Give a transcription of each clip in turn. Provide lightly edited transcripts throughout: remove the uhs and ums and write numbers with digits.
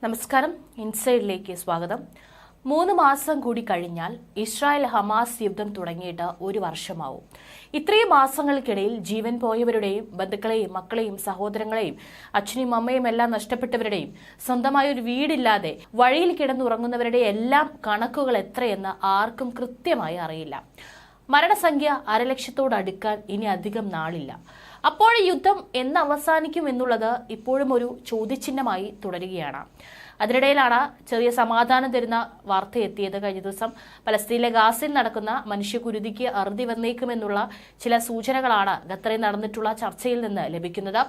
നമസ്കാരം. ഇൻസൈഡിലേക്ക് സ്വാഗതം. 3 മാസം കൂടി കഴിഞ്ഞാൽ ഇസ്രായേൽ ഹമാസ് യുദ്ധം തുടങ്ങിയിട്ട് 1 വർഷമാവും. ഇത്രയും മാസങ്ങൾക്കിടയിൽ ജീവൻ പോയവരുടെയും ബന്ധുക്കളെയും മക്കളെയും സഹോദരങ്ങളെയും അച്ഛനെയും അമ്മയും എല്ലാം നഷ്ടപ്പെട്ടവരുടെയും സ്വന്തമായ ഒരു വീടില്ലാതെ വഴിയിൽ കിടന്നുറങ്ങുന്നവരുടെ എല്ലാം കണക്കുകൾ എത്രയെന്ന് ആർക്കും കൃത്യമായി അറിയില്ല. മരണസംഖ്യ 1,00,000-ഓട് അടുക്കാൻ ഇനി അധികം നാളില്ല. അപ്പോൾ യുദ്ധം എന്ന് അവസാനിക്കും എന്നുള്ളത് ഇപ്പോഴും ഒരു ചോദ്യചിഹ്നമായി തുടരുകയാണ്. അതിനിടയിലാണ് ചെറിയ സമാധാനം തരുന്ന വാർത്ത എത്തിയത്. കഴിഞ്ഞ ദിവസം പലസ്തീനിലെ ഗാസയിൽ നടക്കുന്ന മനുഷ്യകുരുതിക്ക് അറുതി വന്നേക്കുമെന്നുള്ള ചില സൂചനകളാണ് ഖത്തറിൽ നടന്നിട്ടുള്ള ചർച്ചയിൽ നിന്ന് ലഭിക്കുന്നത്.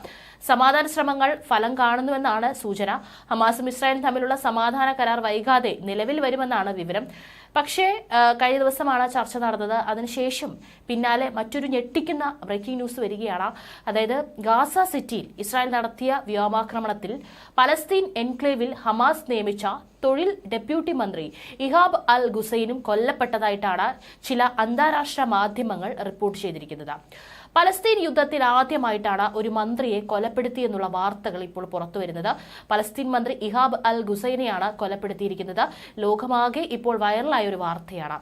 സമാധാന ശ്രമങ്ങൾ ഫലം കാണുന്നുവെന്നാണ് സൂചന. ഹമാസും ഇസ്രായേലും തമ്മിലുള്ള സമാധാന കരാർ വൈകാതെ നിലവിൽ വരുമെന്നാണ് വിവരം. പക്ഷേ കഴിഞ്ഞ ദിവസമാണ് ചർച്ച നടന്നത്. അതിനുശേഷം പിന്നാലെ മറ്റൊരു ഞെട്ടിക്കുന്ന ബ്രേക്കിംഗ് ന്യൂസ് വരികയാണ്. അതായത് ഗാസ സിറ്റിയിൽ ഇസ്രായേൽ നടത്തിയ വ്യോമാക്രമണത്തിൽ പലസ്തീൻ എൻക്ലേവിൽ ഹമാസ് നിയമിച്ച തൊഴിൽ ഡെപ്യൂട്ടി മന്ത്രി ഇഹാബ് അൽ ഗുസൈനും കൊല്ലപ്പെട്ടതായിട്ടാണ് ചില അന്താരാഷ്ട്ര മാധ്യമങ്ങൾ റിപ്പോർട്ട് ചെയ്തിരിക്കുന്നത്. പലസ്തീൻ യുദ്ധത്തിൽ ആദ്യമായിട്ടാണ് ഒരു മന്ത്രിയെ കൊലപ്പെടുത്തിയെന്നുള്ള വാർത്തകൾ ഇപ്പോൾ പുറത്തുവരുന്നത്. പലസ്തീൻ മന്ത്രി ഇഹാബ് അൽ ഗുസൈനെയാണ് കൊലപ്പെടുത്തിയിരിക്കുന്നത്. ലോകമാകെ ഇപ്പോൾ വൈറലായ ഒരു വാർത്തയാണ്.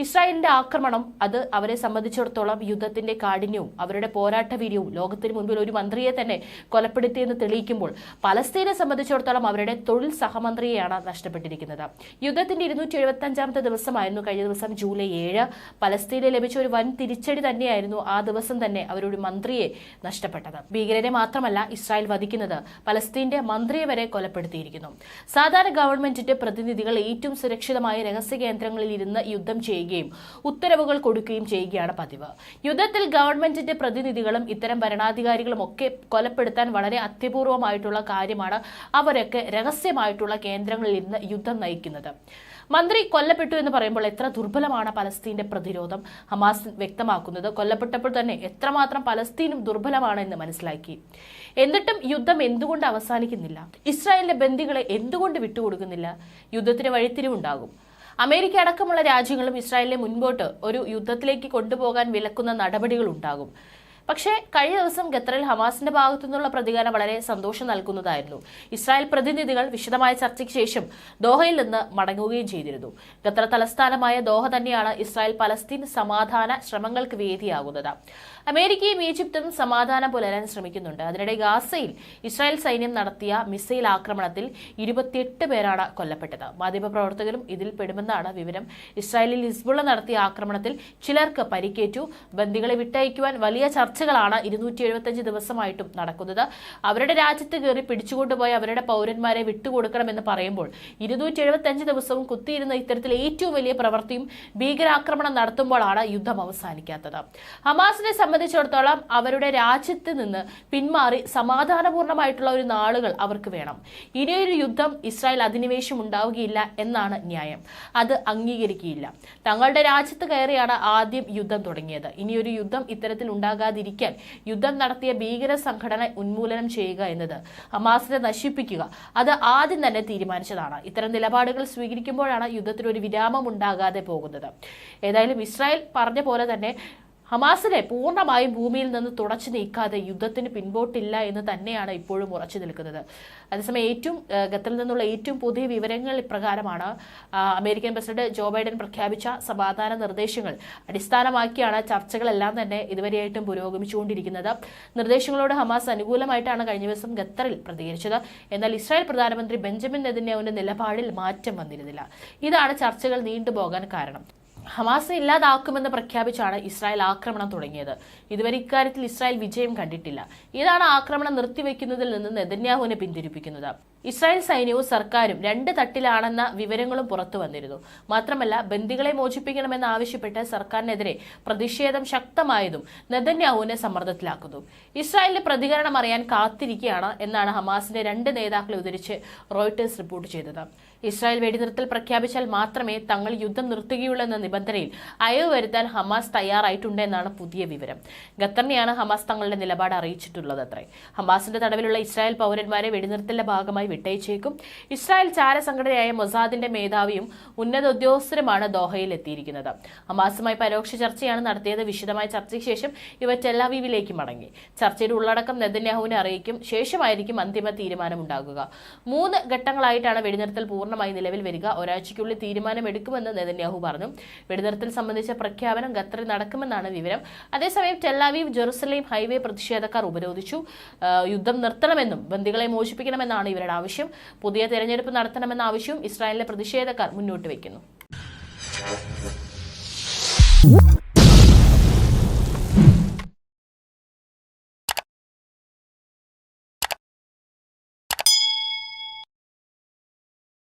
ഇസ്രായേലിന്റെ ആക്രമണം അത് അവരെ സംബന്ധിച്ചിടത്തോളം യുദ്ധത്തിന്റെ കാഠിന്യവും അവരുടെ പോരാട്ടവീര്യവും ലോകത്തിന് മുൻപിൽ ഒരു മന്ത്രിയെ തന്നെ കൊലപ്പെടുത്തിയെന്ന് തെളിയിക്കുമ്പോൾ പലസ്തീനെ സംബന്ധിച്ചിടത്തോളം അവരുടെ തൊഴിൽ സഹമന്ത്രിയെയാണ് നഷ്ടപ്പെട്ടിരിക്കുന്നത്. യുദ്ധത്തിന്റെ 275ാമത്തെ ദിവസമായിരുന്നു കഴിഞ്ഞ ദിവസം ജൂലൈ 7. പലസ്തീനെ ലഭിച്ച ഒരു വൻ തിരിച്ചടി തന്നെയായിരുന്നു ആ ദിവസം തന്നെ അവരൊരു മന്ത്രിയെ നഷ്ടപ്പെട്ടത്. ഭീകരരെ മാത്രമല്ല ഇസ്രായേൽ വധിക്കുന്നത്, പലസ്തീന്റെ മന്ത്രിയെ വരെ കൊലപ്പെടുത്തിയിരിക്കുന്നു. സാധാരണ ഗവൺമെന്റിന്റെ പ്രതിനിധികൾ ഏറ്റവും സുരക്ഷിതമായ രഹസ്യ കേന്ദ്രങ്ങളിൽ ഇരുന്ന് യുദ്ധം ചെയ്യുകയും ഉത്തരവുകൾ കൊടുക്കുകയും ചെയ്യുകയാണ് പതിവ്. യുദ്ധത്തിൽ ഗവൺമെന്റിന്റെ പ്രതിനിധികളും ഇത്തരം ഭരണാധികാരികളും ഒക്കെ കൊലപ്പെടുത്താൻ വളരെ അത്യപൂർവമായിട്ടുള്ള കാര്യമാണ്. അവരൊക്കെ രഹസ്യമായിട്ടുള്ള കേന്ദ്രങ്ങളിൽ ഇരുന്ന് യുദ്ധം നയിക്കുന്നത്. മന്ത്രി കൊല്ലപ്പെട്ടു എന്ന് പറയുമ്പോൾ എത്ര ദുർബലമാണ് പലസ്തീന്റെ പ്രതിരോധം ഹമാസ് വ്യക്തമാക്കുന്നത്. കൊല്ലപ്പെട്ടപ്പോൾ തന്നെ എത്രമാത്രം പലസ്തീനും ദുർബലമാണ് എന്ന് മനസ്സിലാക്കി. എന്നിട്ടും യുദ്ധം എന്തുകൊണ്ട് അവസാനിക്കുന്നില്ല? ഇസ്രായേലിന്റെ ബന്ദികളെ എന്തുകൊണ്ട് വിട്ടുകൊടുക്കുന്നില്ല? യുദ്ധത്തിന് വഴിത്തിരിവുണ്ടാകും. അമേരിക്ക അടക്കമുള്ള രാജ്യങ്ങളും ഇസ്രായേലിനെ മുൻപോട്ട് ഒരു യുദ്ധത്തിലേക്ക് കൊണ്ടുപോകാൻ വിലക്കുന്ന നടപടികൾ ഉണ്ടാകും. പക്ഷേ കഴിഞ്ഞ ദിവസം ഖത്തറിൽ ഹമാസിന്റെ ഭാഗത്തു നിന്നുള്ള പ്രതികാരം വളരെ സന്തോഷം നൽകുന്നതായിരുന്നു. ഇസ്രായേൽ പ്രതിനിധികൾ വിശദമായ ചർച്ചയ്ക്ക് ശേഷം ദോഹയിൽ നിന്ന് മടങ്ങുകയും ചെയ്തിരുന്നു. ഖത്തർ തലസ്ഥാനമായ ദോഹ തന്നെയാണ് ഇസ്രായേൽ പലസ്തീൻ സമാധാന ശ്രമങ്ങൾക്ക് വേദിയാകുന്നത്. അമേരിക്കയും ഈജിപ്തും സമാധാനം പുലരാൻ ശ്രമിക്കുന്നുണ്ട്. അതിനിടെ ഗാസയിൽ ഇസ്രായേൽ സൈന്യം നടത്തിയ മിസൈൽ ആക്രമണത്തിൽ 28 പേരാണ് കൊല്ലപ്പെട്ടത്. മാധ്യമപ്രവർത്തകരും ഇതിൽ പെടുമെന്നാണ് വിവരം. ഇസ്രായേലിൽ ഹിസ്ബുള്ള നടത്തിയ ആക്രമണത്തിൽ ചിലർക്ക് പരിക്കേറ്റു. ബന്ദികളെ വിട്ടയക്കുവാൻ വലിയ ചർച്ചകളാണ് 275 ദിവസമായിട്ടും നടക്കുന്നത്. അവരുടെ രാജ്യത്ത് കയറി പിടിച്ചുകൊണ്ടുപോയി അവരുടെ പൗരന്മാരെ വിട്ടുകൊടുക്കണമെന്ന് പറയുമ്പോൾ 275 ദിവസവും കുത്തിയിരുന്ന ഇത്തരത്തിൽ ഏറ്റവും വലിയ പ്രവൃത്തിയും ഭീകരാക്രമണം നടത്തുമ്പോഴാണ് യുദ്ധം അവസാനിക്കാത്തത്. ഹമാസിനെ സംബന്ധിച്ചിടത്തോളം അവരുടെ രാജ്യത്ത് നിന്ന് പിന്മാറി സമാധാനപൂർണമായിട്ടുള്ള ഒരു നാളുകൾ അവർക്ക് വേണം. ഇനിയൊരു യുദ്ധം ഇസ്രായേൽ അധിനിവേശം ഉണ്ടാവുകയില്ല എന്നാണ് ന്യായം. അത് അംഗീകരിക്കുകയില്ല. തങ്ങളുടെ രാജ്യത്ത് കയറിയാണ് ആദ്യം യുദ്ധം തുടങ്ങിയത്. ഇനിയൊരു യുദ്ധം ഇത്തരത്തിൽ ഉണ്ടാകാതിരിക്കാൻ യുദ്ധം നടത്തിയ ഭീകര സംഘടന ഉന്മൂലനം ചെയ്യുക എന്നത്, ഹമാസിനെ നശിപ്പിക്കുക, അത് ആദ്യം തന്നെ തീരുമാനിച്ചതാണ്. ഇത്തരം നിലപാടുകൾ സ്വീകരിക്കുമ്പോഴാണ് യുദ്ധത്തിന് ഒരു വിരാമം ഉണ്ടാകാതെ പോകുന്നത്. ഏതായാലും ഇസ്രായേൽ പറഞ്ഞ പോലെ തന്നെ ഹമാസിനെ പൂർണ്ണമായും ഭൂമിയിൽ നിന്ന് തുടച്ചു നീക്കാതെ യുദ്ധത്തിന് പിൻപോട്ടില്ല എന്ന് തന്നെയാണ് ഇപ്പോഴും ഉറച്ചു നിൽക്കുന്നത്. അതേസമയം ഖത്തറിൽ നിന്നുള്ള ഏറ്റവും പുതിയ വിവരങ്ങൾ ഇപ്രകാരമാണ്. അമേരിക്കൻ പ്രസിഡന്റ് ജോ ബൈഡൻ പ്രഖ്യാപിച്ച സമാധാന നിർദ്ദേശങ്ങൾ അടിസ്ഥാനമാക്കിയാണ് ചർച്ചകളെല്ലാം തന്നെ ഇതുവരെയായിട്ടും പുരോഗമിച്ചുകൊണ്ടിരിക്കുന്നത്. നിർദ്ദേശങ്ങളോട് ഹമാസ് അനുകൂലമായിട്ടാണ് കഴിഞ്ഞ ദിവസം ഖത്തറിൽ പ്രതികരിച്ചത്. എന്നാൽ ഇസ്രായേൽ പ്രധാനമന്ത്രി ബെഞ്ചമിൻ നെതന്യാഹുവിന്റെ നിലപാടിൽ മാറ്റം വന്നിരുന്നില്ല. ഇതാണ് ചർച്ചകൾ നീണ്ടുപോകാൻ കാരണം. ഹമാസിനെ ഇല്ലാതാക്കുമെന്ന് പ്രഖ്യാപിച്ചാണ് ഇസ്രായേൽ ആക്രമണം തുടങ്ങിയത്. ഇതുവരെ ഇക്കാര്യത്തിൽ ഇസ്രായേൽ വിജയം കണ്ടിട്ടില്ല. ഇതാണ് ആക്രമണം നിർത്തിവെക്കുന്നതിൽ നിന്ന് നെതന്യാഹുവിനെ പിന്തിരിപ്പിക്കുന്നത്. ഇസ്രായേൽ സൈന്യവും സർക്കാരും 2 തട്ടിലാണെന്ന വിവരങ്ങളും പുറത്തു വന്നിരുന്നു. മാത്രമല്ല ബന്ദികളെ മോചിപ്പിക്കണമെന്ന് ആവശ്യപ്പെട്ട് സർക്കാരിനെതിരെ പ്രതിഷേധം ശക്തമായതും നെതന്യാഹുവിനെ സമ്മർദ്ദത്തിലാക്കുന്നു. ഇസ്രായേലിന്റെ പ്രതികരണം അറിയാൻ കാത്തിരിക്കുകയാണ് എന്നാണ് ഹമാസിന്റെ 2 നേതാക്കളെ ഉദ്ധരിച്ച് റോയിട്ടേഴ്സ് റിപ്പോർട്ട് ചെയ്തത്. ഇസ്രായേൽ വെടിനിർത്തൽ പ്രഖ്യാപിച്ചാൽ മാത്രമേ തങ്ങൾ യുദ്ധം നിർത്തുകയുള്ളൂ എന്ന നിബന്ധനയിൽ അയവ് വരുത്താൻ ഹമാസ് തയ്യാറായിട്ടുണ്ടെന്നാണ് പുതിയ വിവരം. ഖത്തറിനെയാണ് ഹമാസ് തങ്ങളുടെ നിലപാട് അറിയിച്ചിട്ടുള്ളത്. ഹമാസിന്റെ തടവിലുള്ള ഇസ്രായേൽ പൗരന്മാരെ വെടിനിർത്തലിന്റെ ഭാഗമായി വിട്ടയച്ചേക്കും. ഇസ്രായേൽ ചാരസംഘടനയായ മൊസാദിന്റെ മേധാവിയും ഉന്നത ഉദ്യോഗസ്ഥരുമാണ് ദോഹയിൽ എത്തിയിരിക്കുന്നത്. ഹമാസുമായി പരോക്ഷ ചർച്ചയാണ് നടത്തിയത്. വിശദമായ ചർച്ചയ്ക്ക് ശേഷം ഇവർ ടെൽ-അവീവിലേക്ക് മടങ്ങി. ചർച്ചയുടെ ഉള്ളടക്കം നെതന്യാഹുവിനെ അറിയിക്കും. ശേഷമായിരിക്കും അന്തിമ തീരുമാനമുണ്ടാകുക. 3 ഘട്ടങ്ങളായിട്ടാണ് വെടിനിർത്തൽ പൂർണ്ണമായി നിലവിൽ വരിക. ഒരാഴ്ചയ്ക്കുള്ളിൽ തീരുമാനമെടുക്കുമെന്ന് നെതന്യാഹു പറഞ്ഞു. വെടിനിർത്തൽ സംബന്ധിച്ച പ്രഖ്യാപനം ഖത്തറിൽ നടക്കുമെന്നാണ് വിവരം. അതേസമയം ടെൽ-അവീവ് ജെറുസലേം ഹൈവേ പ്രതിഷേധക്കാർ ഉപരോധിച്ചു. യുദ്ധം നിർത്തണമെന്നും ബന്ദികളെ മോചിപ്പിക്കണമെന്നാണ് ഇവരുടെ ആവശ്യം. പുതിയ തെരഞ്ഞെടുപ്പ് നടത്തണമെന്ന ആവശ്യവും ഇസ്രായേലിലെ പ്രതിഷേധക്കാർ മുന്നോട്ട് വയ്ക്കുന്നു.